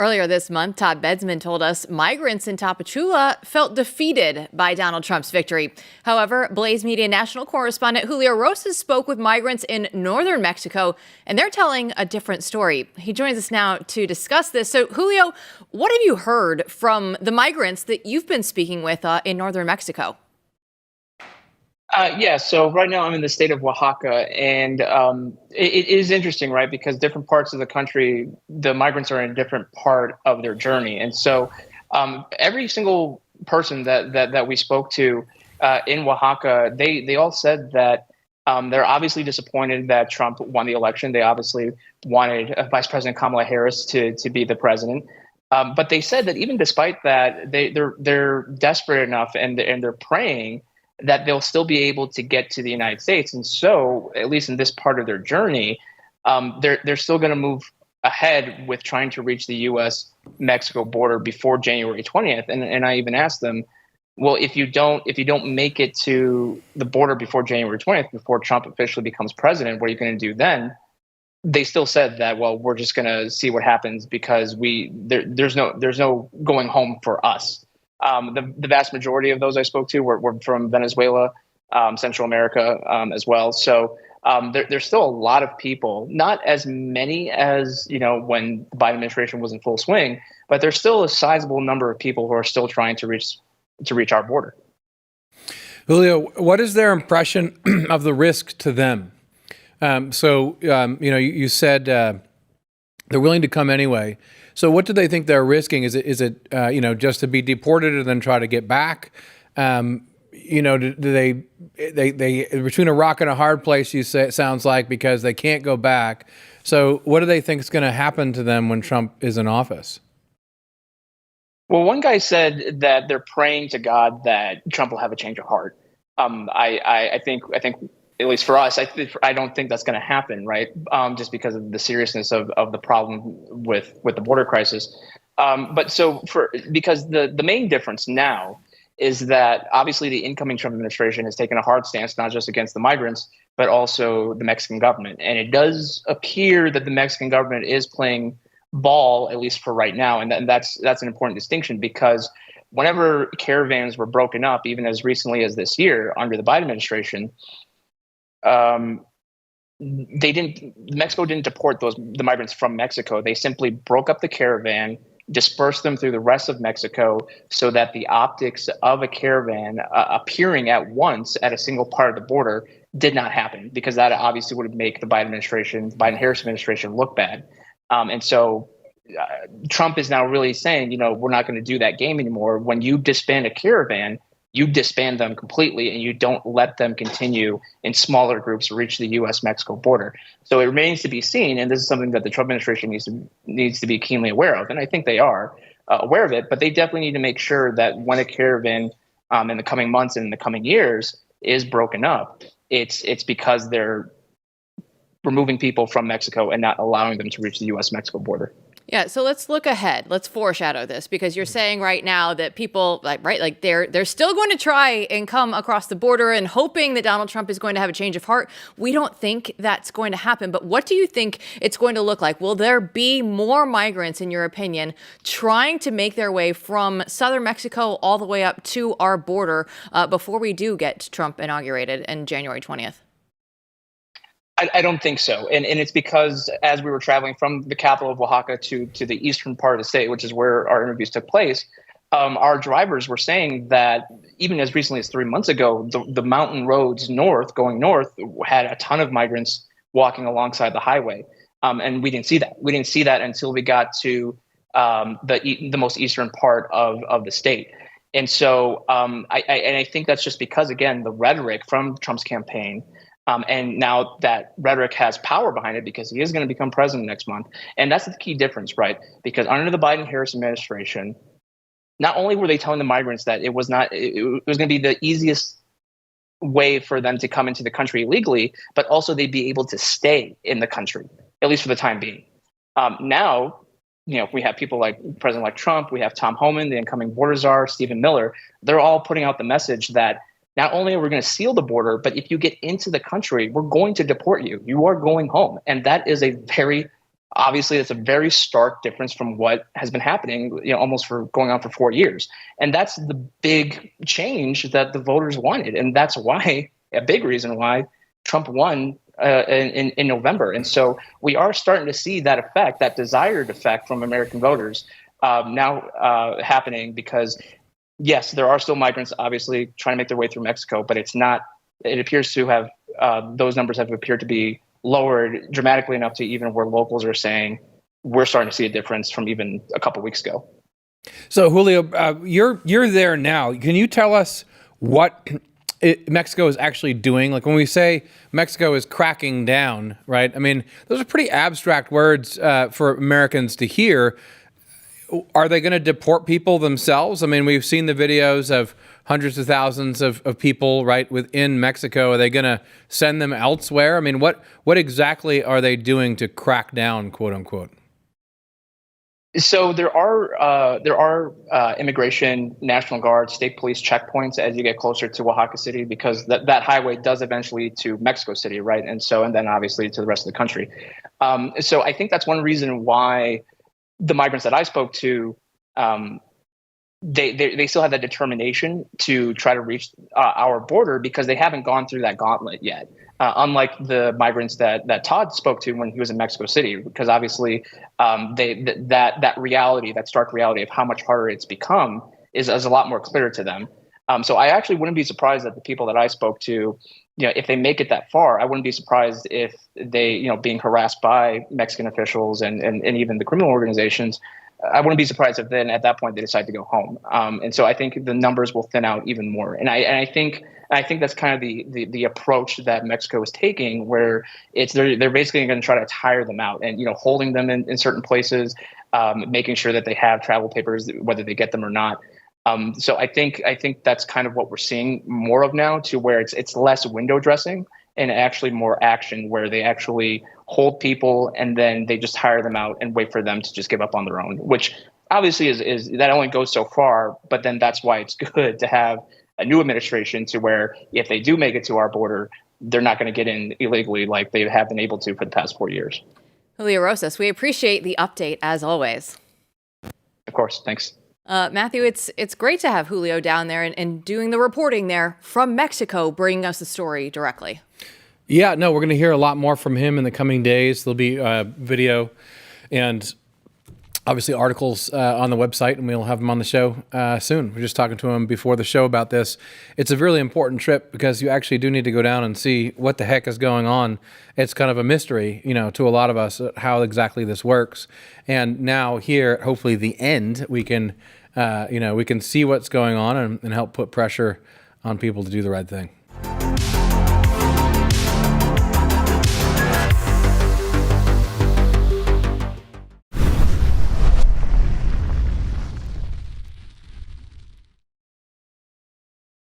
Earlier this month, Todd Bedsman told us migrants in Tapachula felt defeated by Donald Trump's victory. However, Blaze Media national correspondent Julio Rosas spoke with migrants in northern Mexico, and they're telling a different story. He joins us now to discuss this. So, Julio, what have you heard from the migrants that you've been speaking with in northern Mexico? So right now I'm in the state of Oaxaca, and it is interesting, right? Because different parts of the country, the migrants are in a different part of their journey, and so every single person that we spoke to in Oaxaca, they all said that they're obviously disappointed that Trump won the election. They obviously wanted Vice President Kamala Harris to be the president. But they said that even despite that, they're desperate enough and they're praying that they'll still be able to get to the United States. And so, at least in this part of their journey, they're still going to move ahead with trying to reach the U.S.-Mexico border before January 20th. And I even asked them, well, if you don't make it to the border before January 20th, before Trump officially becomes president, what are you going to do then? They still said that, well, we're just going to see what happens because there's no going home for us. The vast majority of those I spoke to were from Venezuela, Central America as well. So there's still a lot of people, not as many as, when the Biden administration was in full swing, but there's still a sizable number of people who are still trying to reach our border. Julio, what is their impression of the risk to them? You said they're willing to come anyway. So what do they think they're risking? Is it just to be deported and then try to get back? Do they between a rock and a hard place, you say, it sounds like, because they can't go back. So what do they think is going to happen to them when Trump is in office? Well, one guy said that they're praying to God that Trump will have a change of heart. I think at least for us, I don't think that's going to happen, right? Just because of the seriousness of the problem with the border crisis. Because the main difference now is that obviously the incoming Trump administration has taken a hard stance, not just against the migrants, but also the Mexican government. And it does appear that the Mexican government is playing ball, at least for right now. And that's an important distinction, because whenever caravans were broken up, even as recently as this year under the Biden administration, Mexico didn't deport the migrants from Mexico. They simply broke up the caravan, dispersed them through the rest of Mexico, so that the optics of a caravan appearing at once at a single part of the border did not happen, because that obviously would make the Biden-Harris administration look bad. And so Trump is now really saying, we're not going to do that game anymore. When you disband a caravan, you disband them completely, and you don't let them continue in smaller groups reach the U.S.-Mexico border. So it remains to be seen, and this is something that the Trump administration needs to be keenly aware of, and I think they are aware of it. But they definitely need to make sure that when a caravan in the coming months and in the coming years is broken up, it's because they're removing people from Mexico and not allowing them to reach the U.S.-Mexico border. Yeah, so let's look ahead. Let's foreshadow this, because you're saying right now that people they're still going to try and come across the border and hoping that Donald Trump is going to have a change of heart. We don't think that's going to happen. But what do you think it's going to look like? Will there be more migrants, in your opinion, trying to make their way from southern Mexico all the way up to our border before we do get Trump inaugurated on January 20th? I don't think so. And it's because as we were traveling from the capital of Oaxaca to the eastern part of the state, which is where our interviews took place, our drivers were saying that even as recently as 3 months ago, the mountain roads going north, had a ton of migrants walking alongside the highway. And we didn't see that. We didn't see that until we got to the most eastern part of the state. And so I think that's just because, again, the rhetoric from Trump's campaign, and now that rhetoric has power behind it, because he is going to become president next month. And that's the key difference, right? Because under the Biden-Harris administration, not only were they telling the migrants that it was going to be the easiest way for them to come into the country legally, but also they'd be able to stay in the country, at least for the time being. Now, we have people like President-elect Trump, we have Tom Homan, the incoming border czar, Stephen Miller. They're all putting out the message that not only are we going to seal the border, but if you get into the country, we're going to deport you. You are going home. And that is a very Obviously, it's a very stark difference from what has been happening, almost for going on for 4 years. And that's the big change that the voters wanted. And that's why, a big reason why Trump won in November. And so we are starting to see that effect, that desired effect from American voters now happening because, yes, there are still migrants obviously trying to make their way through Mexico, but it appears to have, those numbers have appeared to be lowered dramatically enough to even where locals are saying we're starting to see a difference from even a couple weeks ago. So Julio, you're there now. Can you tell us what Mexico is actually doing? Like when we say Mexico is cracking down, right? I mean, those are pretty abstract words for Americans to hear. Are they going to deport people themselves? I mean, we've seen the videos of hundreds of thousands of people right within Mexico. Are they going to send them elsewhere? I mean, what exactly are they doing to crack down, quote unquote? So there are immigration, National Guard, state police checkpoints as you get closer to Oaxaca City, because that highway does eventually to Mexico City, right? And then obviously to the rest of the country. So I think that's one reason why the migrants that I spoke to, they still have that determination to try to reach our border because they haven't gone through that gauntlet yet. Unlike the migrants that Todd spoke to when he was in Mexico City, because obviously that reality, that stark reality of how much harder it's become is a lot more clear to them. So I actually wouldn't be surprised that the people that I spoke to, if they make it that far, I wouldn't be surprised if they, being harassed by Mexican officials and even the criminal organizations, I wouldn't be surprised if then at that point they decide to go home. And so I think the numbers will thin out even more. And I think that's kind of the approach that Mexico is taking, where they're basically going to try to tire them out and, holding them in certain places, making sure that they have travel papers, whether they get them or not. So I think that's kind of what we're seeing more of now, to where it's less window dressing and actually more action, where they actually hold people and then they just hire them out and wait for them to just give up on their own, which obviously is that only goes so far. But then that's why it's good to have a new administration, to where if they do make it to our border, they're not going to get in illegally like they have been able to for the past 4 years. Julio Rosas, we appreciate the update as always. Of course. Thanks. Matthew, it's great to have Julio down there and doing the reporting there from Mexico, bringing us the story directly. Yeah, no, we're going to hear a lot more from him in the coming days. There'll be video and obviously articles on the website, and we'll have him on the show soon. We're just talking to him before the show about this. It's a really important trip because you actually do need to go down and see what the heck is going on. It's kind of a mystery, to a lot of us, how exactly this works. And now here, hopefully the end, we can, we can see what's going on and help put pressure on people to do the right thing.